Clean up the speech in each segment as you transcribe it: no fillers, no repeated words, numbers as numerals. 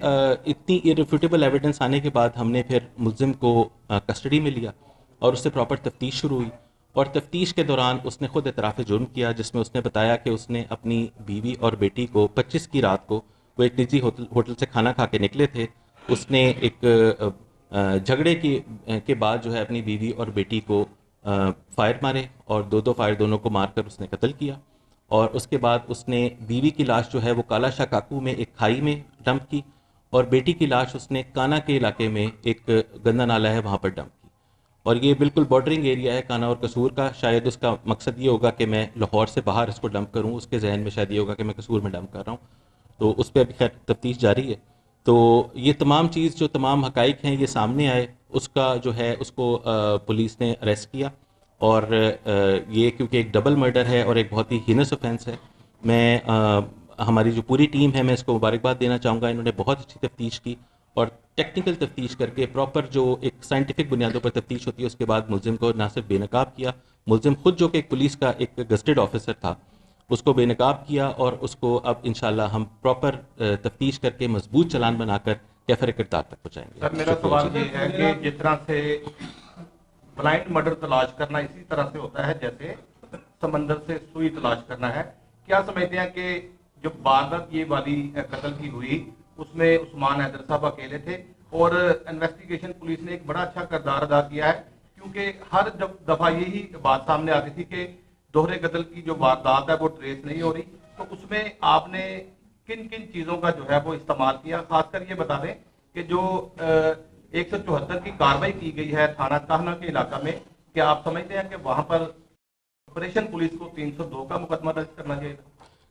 اتنی irrefutable evidence آنے کے بعد ہم نے پھر ملزم کو کسٹڈی میں لیا اور اس سے پراپر تفتیش شروع ہوئی، اور تفتیش کے دوران اس نے خود اعتراف جرم کیا، جس میں اس نے بتایا کہ اس نے اپنی بیوی اور بیٹی کو 25 کی رات کو، وہ ایک نجی ہوٹل سے کھانا کھا کے نکلے تھے، اس نے ایک جھگڑے کے بعد جو ہے اپنی بیوی اور بیٹی کو فائر مارے، اور دو فائر دونوں کو مار کر اس نے قتل کیا، اور اس کے بعد اس نے بیوی کی لاش جو ہے وہ کالا شاہ کاکو میں ایک کھائی میں ڈمپ کی، اور بیٹی کی لاش اس نے کانا کے علاقے میں ایک گندا نالا ہے وہاں پر ڈمپ کی، اور یہ بالکل بارڈرنگ ایریا ہے کانا اور قصور کا۔ شاید اس کا مقصد یہ ہوگا کہ میں لاہور سے باہر اس کو ڈمپ کروں، اس کے ذہن میں شاید یہ ہوگا کہ میں قصور میں ڈمپ کر رہا ہوں، تو اس پہ ابھی خیر تفتیش جاری ہے۔ تو یہ تمام چیز جو تمام حقائق ہیں یہ سامنے آئے، اس کا جو ہے اس کو پولیس نے اریسٹ کیا، اور یہ کیونکہ ایک ڈبل مرڈر ہے اور ایک بہت ہی ہینس اوفینس ہے، میں ہماری جو پوری ٹیم ہے میں اس کو مبارکباد دینا چاہوں گا، انہوں نے بہت اچھی تفتیش کی اور ٹیکنیکل تفتیش کر کے پراپر جو ایک سائنٹیفک بنیادوں پر تفتیش ہوتی ہے اس کے بعد ملزم کو نہ صرف بے نقاب کیا، ملزم خود جو کہ ایک پولیس کا ایک گزٹڈ آفیسر تھا اس کو بے نقاب کیا، اور اس کو اب انشاءاللہ ہم پراپر تفتیش کر کے مضبوط چلان بنا کر کیفر کردار تک پہنچائیں گے۔ سر میرا سوال یہ ہے کہ جس طرح سے بلائنڈ مرڈر تلاش کرنا اسی طرح سے ہوتا ہے جیسے سمندر سے سوئی تلاش کرنا ہے، کیا سمجھتے ہیں کہ جو واردات یہ والی قتل کی ہوئی اس میں عثمان حیدر صاحب اکیلے تھے، اور انویسٹیگیشن پولیس نے ایک بڑا اچھا کردار ادا کیا ہے، کیونکہ ہر دفعہ یہی بات سامنے آتی تھی کہ دوہرے قتل کی جو واردات ہے وہ ٹریس نہیں ہو رہی، تو اس میں آپ نے کن کن چیزوں کا جو ہے وہ استعمال کیا؟ خاص کر یہ بتا دیں کہ جو 174 کی کاروائی کی گئی ہے تھانہ کہنا کے علاقہ میں، کیا آپ سمجھتے ہیں کہ وہاں پر آپریشن پولیس کو 302 کا مقدمہ درج کرنا چاہیے تھا؟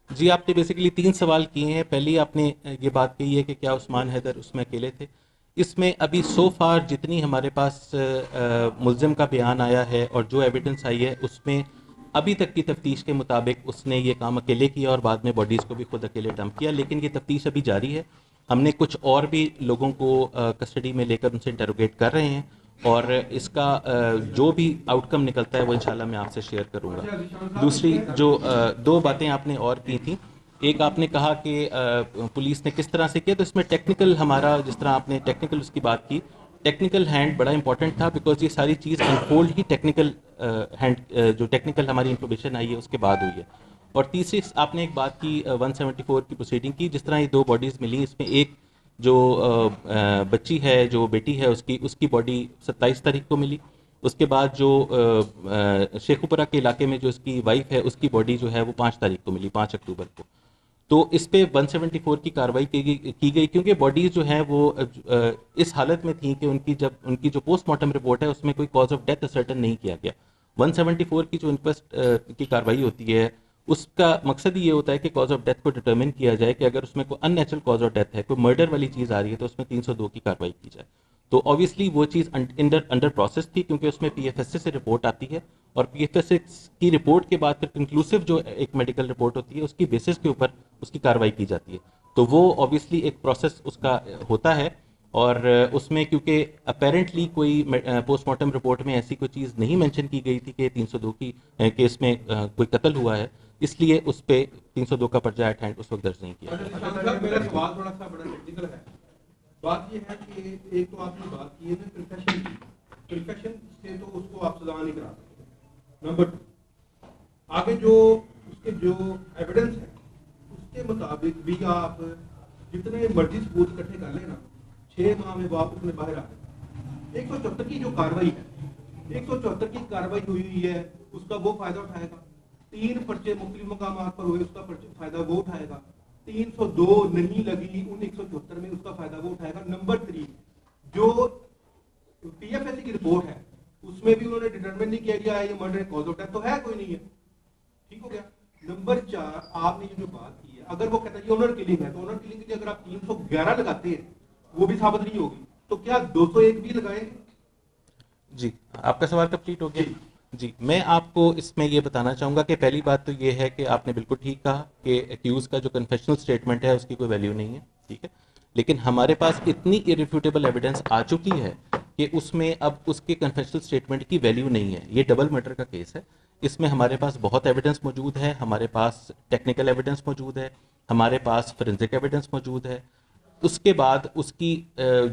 جی، آپ نے بیسیکلی 3 سوال کیے ہیں۔ پہلی آپ نے یہ بات کہی ہے کہ کیا عثمان حیدر اس میں اکیلے تھے۔ اس میں ابھی سو فار جتنی ہمارے پاس ملزم کا بیان آیا ہے اور جو ایویڈنس آئی ہے اس میں ابھی تک کی تفتیش کے مطابق اس نے یہ کام اکیلے کیا اور بعد میں باڈیز کو بھی خود اکیلے ڈمپ کیا، لیکن یہ تفتیش ابھی جاری ہے۔ ہم نے کچھ اور بھی لوگوں کو کسٹڈی میں لے کر ان سے انٹروگیٹ کر رہے ہیں، اور اس کا جو بھی آؤٹ کم نکلتا ہے وہ انشاءاللہ میں آپ سے شیئر کروں گا۔ دوسری جو 2 باتیں آپ نے اور کی تھیں، ایک آپ نے کہا کہ پولیس نے کس طرح سے کیا، تو اس میں ٹیکنیکل ہمارا، جس طرح آپ نے ٹیکنیکل اس کی بات کی، ٹیکنیکل ہینڈ بڑا امپورٹنٹ تھا، بیکاز یہ ساری چیز انفولڈ ہی ٹیکنیکل ہینڈ جو ٹیکنیکل ہماری انفارمیشن آئی ہے اس کے بعد ہوئی ہے۔ اور تیسری آپ نے ایک بات کی 174 کی پروسیڈنگ کی، جس طرح یہ 2 باڈیز ملی، اس میں ایک جو بچی ہے، جو بیٹی ہے، اس کی باڈی 27 تاریخ کو ملی، اس کے بعد جو شیخوپورہ کے علاقے میں جو اس کی وائف ہے اس کی باڈی جو ہے وہ 5 تاریخ کو ملی، 5 اکتوبر کو۔ تو اس پہ 174 کی کارروائی کی گئی، کیونکہ باڈیز جو ہیں وہ اس حالت میں تھیں کہ ان کی جو پوسٹ مارٹم رپورٹ ہے اس میں کوئی کاز آف ڈیتھ اسرٹن نہیں کیا گیا۔ 174 کی جو انکویسٹ کی کارروائی ہوتی ہے اس کا مقصد یہ ہوتا ہے کہ کاز آف ڈیتھ کو ڈٹرمن کیا جائے، کہ اگر اس میں کوئی ان نیچرل کاز آف ڈیتھ ہے، کوئی مرڈر والی چیز آ رہی ہے تو اس میں 302 کی کارروائی کی جائے۔ تو آبویسلی وہ چیز انڈر پروسیس تھی، کیونکہ اس میں پی ایف ایس سے رپورٹ آتی ہے، اور پی ایف ایس کی رپورٹ کے بعد پھر کنکلوسو جو ایک میڈیکل رپورٹ ہوتی ہے اس کی بیسس کے اوپر اس کی کارروائی کی جاتی ہے۔ تو وہ آبویسلی ایک پروسیس اس کا ہوتا ہے، اور اس میں کیونکہ اپیرنٹلی کوئی پوسٹ مارٹم رپورٹ میں ایسی کوئی چیز نہیں مینشن کی گئی تھی کہ 302 کی کیس میں کوئی قتل ہوا ہے، اس لیے اس پہ 302 کا پرچہ ایٹ ہینڈ اس وقت درج نہیں کیا۔ میرا سوال تھوڑا سا بڑا ٹیکنیکل ہے۔ بات یہ ہے کہ ایک تو آپ نے بات کی ہے نا کنفیشن کی، کنفیشن سے تو اس کو آپ سزا نہیں کرا سکتے۔ نمبر 2، آگے جو اس کے جو ایویڈنس ہے اس کے مطابق بھی آپ جتنے مرضی ثبوت اکٹھے کر لیں نا، 6 ماہ میں واپس میں باہر آ گئے۔ 174 کی جو کارروائی ہے، 174 کی کارروائی ہوئی ہے، اس کا وہ فائدہ اٹھائے گا۔ 3 پرچے مختلف مقامات پر ہوئے، اس کا فائدہ وہ اٹھائے گا۔ 302 نہیں لگی ان 174 میں، اس کا فائدہ وہ اٹھائے گا۔ نمبر 3، جو پی ایف ایس سی کی رپورٹ ہے اس میں بھی انہوں نے ڈٹرمن نہیں کیا گیا ہے یہ مرڈر کاز آف ڈیتھ تو ہے کوئی نہیں ہے، ٹھیک ہو گیا۔ نمبر 4، آپ نے یہ جو بات کی ہے، اگر وہ کہتا ہے یہ آنر کلنگ ہے، تو آنر کلنگ کے لیے اگر آپ 311 لگاتے ہیں وہ بھی ثابت نہیں ہوگی، تو کیا 201 بھی لگائیں گے؟ جی، آپ کا سوال کمپلیٹ ہو گیا۔ جی، میں آپ کو اس میں یہ بتانا چاہوں گا کہ پہلی بات تو یہ ہے کہ آپ نے بالکل ٹھیک کہا کہ ایکیوز کا جو کنفیشنل سٹیٹمنٹ ہے اس کی کوئی ویلیو نہیں ہے، ٹھیک ہے، لیکن ہمارے پاس اتنی irrefutable ایویڈنس آ چکی ہے کہ اس میں اب اس کے کنفیشنل سٹیٹمنٹ کی ویلیو نہیں ہے۔ یہ ڈبل مرڈر کا کیس ہے، اس میں ہمارے پاس بہت ایویڈنس موجود ہے، ہمارے پاس ٹیکنیکل ایویڈنس موجود ہے، ہمارے پاس فورینزک ایویڈنس موجود ہے، اس کے بعد اس کی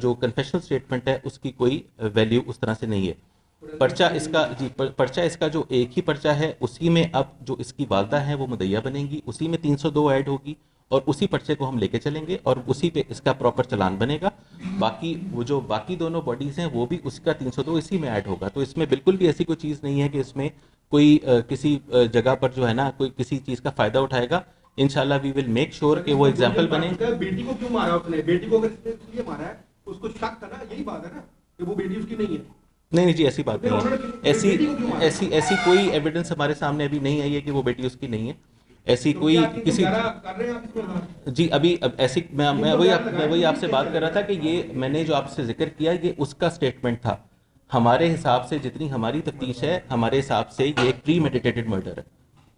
جو کنفیشنل اسٹیٹمنٹ ہے اس کی کوئی ویلیو اس طرح سے نہیں ہے. پرچہ اس کا پرچہ اس کا جو ایک ہی پرچہ ہے اسی میں اب جو اس کی والدہ ہیں وہ مدعیہ بنیں گی, اسی میں 302 ایڈ ہوگی اور اسی پرچے کو ہم لے کے چلیں گے اور اسی پہ اس کا پراپر چلان بنے گا. باقی وہ جو باقی دونوں باڈیز ہیں وہ بھی اس کا 302 اسی میں ایڈ ہوگا. تو اس میں بالکل بھی ایسی کوئی چیز نہیں ہے کہ اس میں کوئی کسی جگہ پر جو ہے نا کوئی کسی چیز کا فائدہ اٹھائے گا. انشاءاللہ وی ول میک شور کہ وہ ایگزامپل بنے. بیٹی کو کیوں مارا اس نے؟ بیٹی کو اگر اس لیے مارا ہے اس کو شک تھا نا, یہی بات ہے نا کہ وہ بیٹی اس کی نہیں ہے. نہیں جی ایسی بات نہیں ہے. ایسی کوئی ایویڈنس ہمارے سامنے ابھی نہیں آئی ہے کہ وہ بیٹی اس کی نہیں ہے. ایسی کوئی کسی جی ابھی ایسی میں وہی آپ سے بات کر رہا تھا کہ یہ میں نے جو آپ سے ذکر کیا یہ اس کا اسٹیٹمنٹ تھا. ہمارے حساب سے جتنی ہماری تفتیش ہے ہمارے حساب سے یہ ایک پری میڈیٹیٹڈ مرڈر ہے.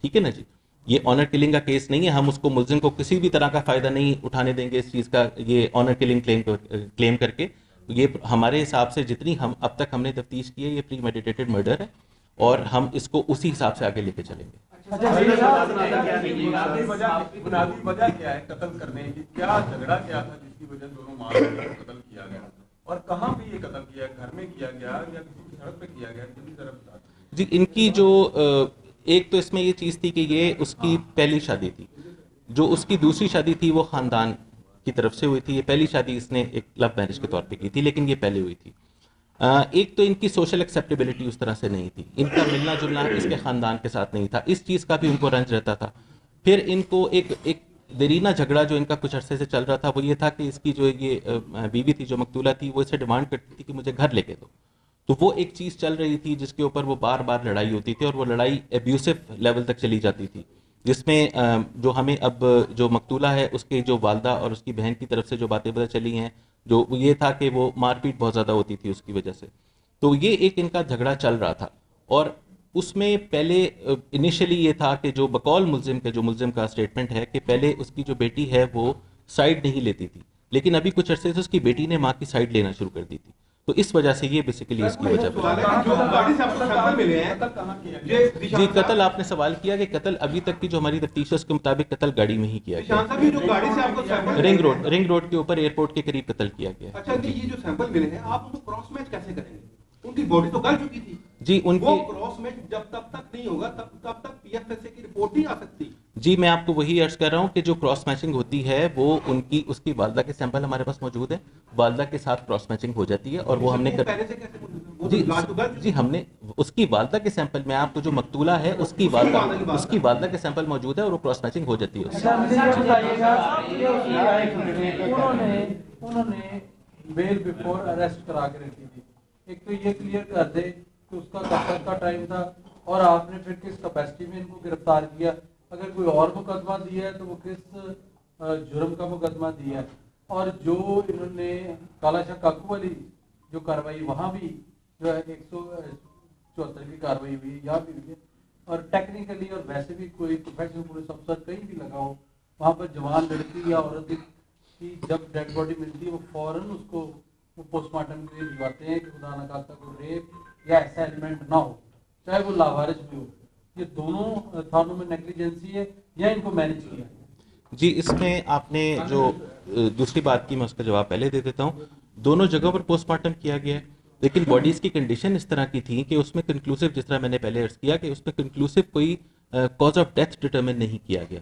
ٹھیک ہے نا جی, یہ آنر کلنگ کا کیس نہیں ہے. ہم اس کو ملزم کو کسی بھی طرح کا فائدہ نہیں اٹھانے دیں گے اس چیز کا, یہ آنر کلنگ کلیم کر کے. یہ ہمارے حساب سے جتنی اب تک ہم نے تفتیش کی ہے یہ پری میڈیٹیٹڈ مرڈر ہے اور ہم اس کو اسی حساب سے آگے لے کے چلیں گے. بنیادی وجہ کیا ہے قتل کرنے کی؟ کیا جھگڑا کیا تھا جس کی وجہ دونوں ماں کو قتل کیا گیا اور کہاں پہ یہ قتل کیا, گھر میں کیا گیا یا کسی سڑک پہ کیا گیا؟ کسی طرف جی ان کی جو ایک تو اس میں یہ چیز تھی کہ یہ اس کی پہلی شادی تھی. جو اس کی دوسری شادی تھی وہ خاندان کی طرف سے ہوئی تھی. یہ پہلی شادی اس نے ایک لو میرج کے طور پہ کی تھی لیکن یہ پہلے ہوئی تھی. ایک تو ان کی سوشل ایکسیپٹیبلٹی اس طرح سے نہیں تھی, ان کا ملنا جلنا اس کے خاندان کے ساتھ نہیں تھا, اس چیز کا بھی ان کو رنج رہتا تھا. پھر ان کو ایک دیرینہ جھگڑا جو ان کا کچھ عرصے سے چل رہا تھا وہ یہ تھا کہ اس کی جو یہ بیوی تھی جو مقتولہ تھی وہ اسے ڈیمانڈ کرتی تھی کہ مجھے گھر لے کے دو. تو وہ ایک چیز چل رہی تھی جس کے اوپر وہ بار بار لڑائی ہوتی تھی اور وہ لڑائی ایبیوسو لیول تک چلی جاتی تھی, جس میں جو ہمیں اب جو مقتولہ ہے اس کے جو والدہ اور اس کی بہن کی طرف سے جو باتیں پتہ چلی ہیں جو یہ تھا کہ وہ مار پیٹ بہت زیادہ ہوتی تھی اس کی وجہ سے. تو یہ ایک ان کا جھگڑا چل رہا تھا اور اس میں پہلے انیشلی یہ تھا کہ جو بقول ملزم کا اسٹیٹمنٹ ہے کہ پہلے اس کی جو بیٹی ہے وہ سائیڈ نہیں لیتی تھی, لیکن ابھی کچھ عرصے سے اس کی بیٹی نے ماں کی سائیڈ لینا شروع کر دی تھی. تو اس وجہ سے یہ بیسیکلی اس کی وجہ جی قتل آپ نے سوال کیا کہ قتل ابھی تک کی جو ہماری تفتیش ہے اس کے مطابق قتل گاڑی میں ہی کیا گیا, رنگ روڈ کے اوپر ایئرپورٹ کے قریب قتل کیا گیا. اچھا یہ جو سیمپل ملے ہیں آپ ان کو کراس میچ کیسے کریں گے؟ ان کی باڈی تو گل چکی تھی جی, ان وہ کراس میچ جب تک نہیں ہوگا تب تک پی ایف ایس اے کی رپورٹ نہیں آ سکتی. جی میں آپ کو وہی عرض کر رہا ہوں کہ جو کراس میچنگ ہوتی ہے وہ ان کی اس کی والدہ کے سیمپل ہمارے پاس موجود ہے, والدہ کے ساتھ کراس میچنگ ہو جاتی ہے اور وہ ہم نے جی ہم نے اس کی والدہ کے سیمپل میں آپ کو جو مقتولہ ہے اس کی والدہ کے سیمپل موجود ہے اور وہ کراس میچنگ ہو جاتی ہے. انہوں نے بیل بیفور اریسٹ کرا کے رکھی تھی. ایک تو یہ کلیئر کر دے کہ اس کا قتل کا ٹائم تھا اور آپ نے پھر کس کیپیسٹی میں ان کو گرفتار کیا. اگر کوئی اور مقدمہ دیا ہے تو وہ کس جرم کا مقدمہ دیا ہے. اور جو انہوں نے کالا شاہ کاکو والی جو کارروائی وہاں بھی جو ہے 174 کی کارروائی ہوئی یہاں بھی ہوئی ہے اور ٹیکنیکلی اور ویسے بھی کوئی پروفیشنل پولیس افسر کہیں بھی لگا ہو وہاں پر جوان لڑکی یا عورت کی جب ڈیڈ باڈی ملتی ہے وہ فوراً اس کو پوسٹ مارٹم کے لیے بھجواتے ہیں کہ خدا نہ خاصہ کوئی ریپ یا ایسا ایلیمنٹ نہ ہو چاہے وہ لاوارث بھی ہو. یہ دونوں تھانوں میں نیگلیجنسی ہے یا ان کو مینج کیا ہے؟ جی اس میں آپ نے جو دوسری بات کی میں اس کا جواب پہلے دے دیتا ہوں. دونوں جگہوں پر پوسٹ مارٹم کیا گیا ہے لیکن باڈیز کی کنڈیشن اس طرح کی تھی کہ اس میں کنکلوسو, جس طرح میں نے پہلے عرض کیا کہ اس میں کنکلوسو کوئی کاز آف ڈیتھ ڈٹرمن نہیں کیا گیا.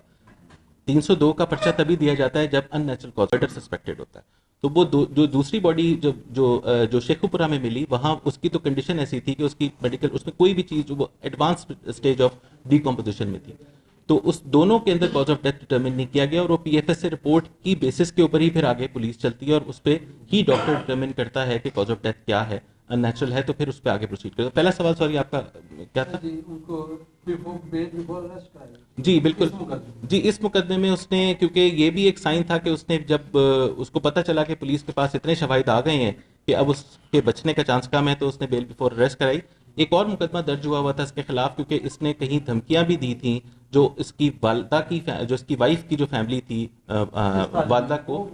302 کا پرچہ تبھی دیا جاتا ہے جب ان نیچرل کاز مرڈر سسپیکٹڈ ہوتا ہے. تو وہ جو دوسری باڈی جو شیخو پورہ میں ملی وہاں اس کی تو کنڈیشن ایسی تھی کہ اس کی میڈیکل اس میں کوئی بھی چیز وہ ایڈوانس اسٹیج آف ڈیکمپوزیشن میں تھی. تو اس دونوں کے اندر کاز آف ڈیتھ ڈٹرمن نہیں کیا گیا اور وہ پی ایف ایس سے رپورٹ کی بیسس کے اوپر ہی پھر آگے پولیس چلتی ہے اور اس پہ ہی ڈاکٹر ڈٹرمن کرتا ہے کہ کاز آف ڈیتھ کیا ہے, ان نیچرل ہے تو پھر اس پہ آگے پروسیڈ کرتا. پہلا سوال سوری آپ کا کیا تھا؟ جی بالکل جی اس مقدمے میں اس نے کیونکہ یہ بھی ایک سائن تھا کہ اس نے جب اس کو پتہ چلا کہ پولیس کے پاس اتنے شواہد آ گئے ہیں کہ اب اس کے بچنے کا چانس کم ہے تو اس نے بیل بیفور اریسٹ کرائی. ایک اور مقدمہ درج ہوا تھا اس کے خلاف کیونکہ اس نے کہیں دھمکیاں بھی دی تھیں جو اس کی والدہ کی جو اس کی وائف کی جو فیملی تھی والدہ کو.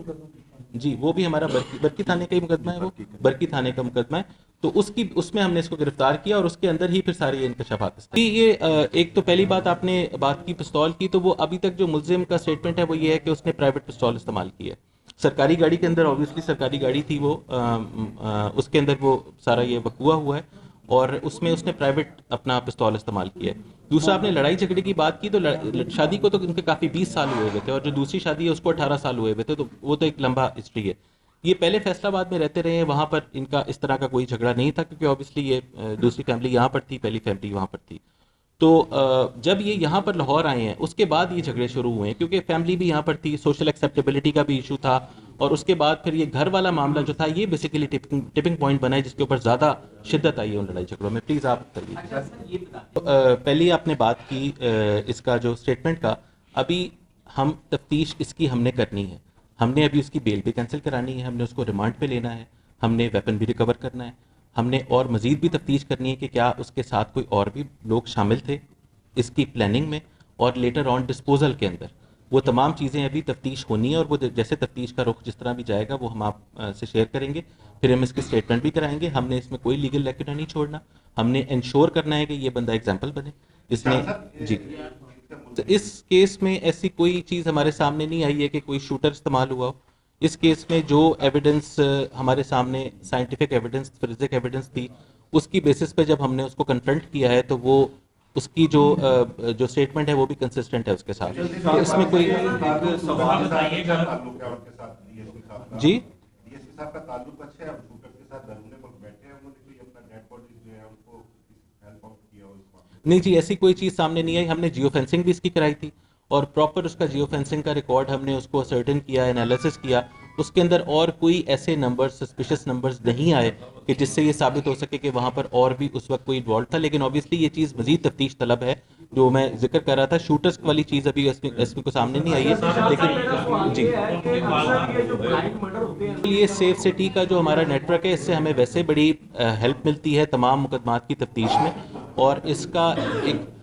جی وہ بھی ہمارا برکی تھانے کا ہی مقدمہ ہے, وہ برکی تھانے کا مقدمہ ہے. تو اس میں ہم نے اس کو گرفتار کیا اور اس کے اندر ہی پھر ساری انکشافات. یہ ایک تو پہلی بات آپ نے بات کی پستول کی, تو وہ ابھی تک جو ملزم کا اسٹیٹمنٹ ہے وہ یہ ہے کہ اس نے پرائیویٹ پستول استعمال کی ہے. سرکاری گاڑی کے اندر آبویسلی سرکاری گاڑی تھی وہ اس کے اندر وہ سارا یہ وقوع ہوا ہے اور اس میں اس نے پرائیویٹ اپنا پستول استعمال کیا ہے. دوسرا آپ نے لڑائی جھگڑے کی بات کی تو شادی کو تو ان کے کافی 20 سال ہوئے تھے اور جو دوسری شادی ہے اس کو 18 سال ہوئے تھے, تو وہ تو ایک لمبا ہسٹری ہے. یہ پہلے فیصل آباد میں رہتے رہے ہیں, وہاں پر ان کا اس طرح کا کوئی جھگڑا نہیں تھا کیونکہ آبویسلی یہ دوسری فیملی یہاں پر تھی, پہلی فیملی وہاں پر تھی. تو جب یہ یہاں پر لاہور آئے ہیں اس کے بعد یہ جھگڑے شروع ہوئے ہیں کیونکہ فیملی بھی یہاں پر تھی, سوشل ایکسیپٹیبلٹی کا بھی ایشو تھا اور اس کے بعد پھر یہ گھر والا معاملہ جو تھا یہ بیسیکلی ٹپنگ پوائنٹ بنا ہے جس کے اوپر زیادہ شدت آئی ہے ان لڑائی جھگڑوں میں. پلیز آپ کریے. پہلی آپ نے بات کی اس کا جو اسٹیٹمنٹ کا, ابھی ہم تفتیش اس کی ہم نے کرنی ہے, ہم نے ابھی اس کی بیل بھی کینسل کرانی ہے, ہم نے اس کو ریمانڈ پہ لینا ہے, ہم نے ویپن بھی ریکور کرنا ہے, ہم نے اور مزید بھی تفتیش کرنی ہے کہ کیا اس کے ساتھ کوئی اور بھی لوگ شامل تھے اس کی پلاننگ میں اور لیٹر آن ڈسپوزل کے اندر. وہ تمام چیزیں ابھی تفتیش ہونی ہے اور وہ جیسے تفتیش کا رخ جس طرح بھی جائے گا وہ ہم آپ سے شیئر کریں گے, پھر ہم اس کی اسٹیٹمنٹ بھی کرائیں گے. ہم نے اس میں کوئی لیگل لیکنا نہیں چھوڑنا, ہم نے انشور کرنا ہے کہ یہ بندہ ایگزامپل بنے اس میں. جی, تو اس کیس میں ایسی کوئی چیز ہمارے سامنے نہیں آئی ہے کہ کوئی شوٹر استعمال ہوا ہو. اس کیس میں جو ایویڈنس ہمارے سامنے سائنٹیفک ایویڈنس, فورینسک ایویڈنس تھی, اس کی بیسس پہ جب ہم نے اس کو کنفرنٹ کیا ہے تو وہ اس کی جو اسٹیٹمنٹ ہے وہ بھی کنسسٹنٹ ہے اس کے ساتھ. اس میں کوئی سوال بتائیے گا. جی ڈی ایس پی صاحب کا تعلق اچھا ہے, اب شوٹر کے ساتھ درونے پر بیٹھے ہیں, انہوں نے کوئی اپنا ڈیڈ باڈی جو ہے ان کو ہیلپ آؤٹ کیا ہو اس معاملے میں؟ نہیں جی, ایسی کوئی چیز سامنے نہیں آئی. ہم نے جیو فینسنگ بھی اس کی کرائی تھی اور پراپر اس کا جیو فینسنگ کا ریکارڈ ہم نے اس کو سرٹن کیا, انالیسس کیا. اس کے اندر اور کوئی ایسے نمبرز, سسپیشس نمبرز نہیں آئے کہ جس سے یہ ثابت ہو سکے کہ وہاں پر اور بھی اس وقت کوئی انوالو تھا. لیکن اوبیسلی یہ چیز مزید تفتیش طلب ہے. جو میں ذکر کر رہا تھا شوٹرز والی چیز ابھی ایس پی کو سامنے نہیں آئی ہے, لیکن جی یہ سیف سٹی کا جو ہمارا نیٹ ورک ہے اس سے ہمیں ویسے بڑی ہیلپ ملتی ہے تمام مقدمات کی تفتیش میں, اور اس کا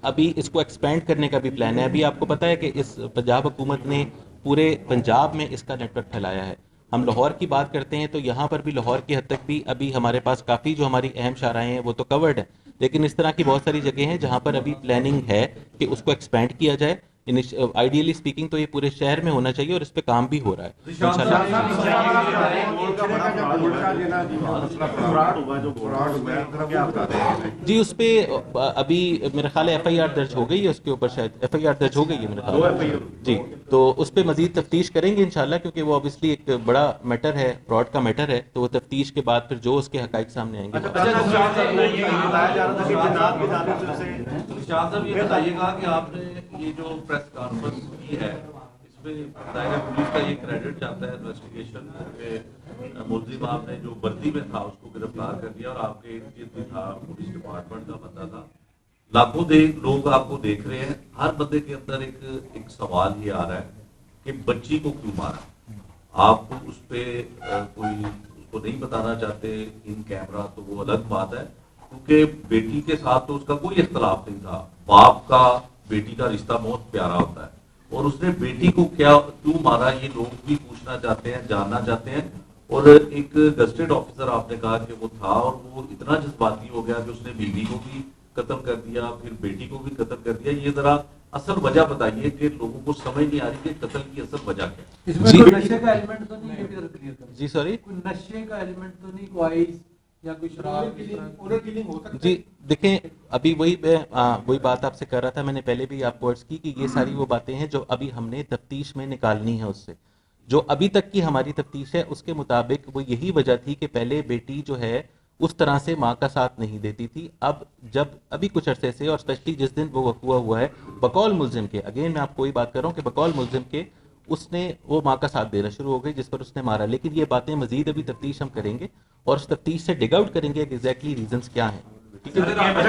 ابھی اس کو ایکسپینڈ کرنے کا بھی پلان ہے. ابھی آپ کو پتہ ہے کہ اس پنجاب حکومت نے پورے پنجاب میں اس کا نیٹ ورک پھیلایا ہے. ہم لاہور کی بات کرتے ہیں تو یہاں پر بھی لاہور کی حد تک بھی ابھی ہمارے پاس کافی جو ہماری اہم شاہراہیں ہیں وہ تو کورڈ ہیں, لیکن اس طرح کی بہت ساری جگہیں ہیں جہاں پر ابھی پلاننگ ہے کہ اس کو ایکسپینڈ کیا جائے. آئیڈیلی اسپیکنگ تو یہ پورے شہر میں ہونا چاہیے اور اس پہ کام بھی ہو رہا ہے جی. اس پہ ابھی میرا خیال ہے ایف آئی آر درج ہو گئی ہے, اس کے اوپر شاید ایف آئی آر درج ہو گئی ہے میرا خیال جی. تو اس پہ مزید تفتیش کریں گے انشاءاللہ, کیونکہ وہ اوبیسلی ایک بڑا میٹر ہے, فراڈ کا میٹر ہے. تو وہ تفتیش کے بعد پھر جو اس کے حقائق سامنے آئیں گے. صاحب یہ بتائیے گا کہ آپ نے یہ جو پریس کانفرنس کی ہے اس میں بتایا گیا پولیس کا یہ کریڈٹ جاتا ہے انویسٹیگیشن کہ ملزم آپ نے جو وردی میں تھا اس کو گرفتار کر دیا اور آپ کے ارد بھی تھا, پولیس ڈپارٹمنٹ کا بندہ تھا. لاکھوں لوگ آپ کو دیکھ رہے ہیں, ہر بندے کے اندر ایک سوال یہ آ رہا ہے کہ بچی کو کیوں مارا. آپ اس پہ کوئی اس کو نہیں بتانا چاہتے ان کیمرہ تو وہ الگ بات ہے, کیونکہ بیٹی کے ساتھ تو اس کا کوئی اختلاف نہیں تھا. باپ کا بیٹی کا رشتہ بہت پیارا ہوتا ہے اور اس نے بیٹی کو کیوں مارا یہ لوگ بھی پوچھنا چاہتے ہیں, جاننا چاہتے ہیں. اور ایک گزٹڈ آفیسر آپ نے کہا کہ وہ تھا اور وہ اتنا جذباتی ہو گیا کہ اس نے بیوی کو بھی قتل کر دیا, پھر بیٹی کو بھی قتل کر دیا. یہ ذرا اصل وجہ بتائیے کہ لوگوں کو سمجھ نہیں آ رہی کہ قتل کی اصل وجہ کیا ہے. اس میں کوئی نشے کا ایلیمنٹ تو نہیں ہے جی سوری, کوئی نشے کا ایلیمنٹ تو نہیں, کوئی یا کوئی شراب. جی دیکھیں ابھی وہی بات آپ سے کر رہا تھا, میں نے پہلے بھی آپ کو عرض کی کہ یہ ساری وہ باتیں ہیں جو ابھی ہم نے تفتیش میں نکالنی ہے. اس سے جو ابھی تک کی ہماری تفتیش ہے اس کے مطابق وہ یہی وجہ تھی کہ پہلے بیٹی جو ہے اس طرح سے ماں کا ساتھ نہیں دیتی تھی. اب جب ابھی کچھ عرصے سے اور اسپیشلی جس دن وہ وقوع ہوا ہے بقول ملزم کے, اگین میں آپ کو وہی بات کر رہا ہوں کہ بقول ملزم کے اس نے وہ ماں کا ساتھ دینا شروع ہو گئی جس پر اس نے مارا. لیکن یہ باتیں مزید ابھی تفتیش ہم کریں گے اور اس تفتیش سے ڈگ آؤٹ کریں گے کہ ایگزیکٹلی ریزنس کیا ہیں.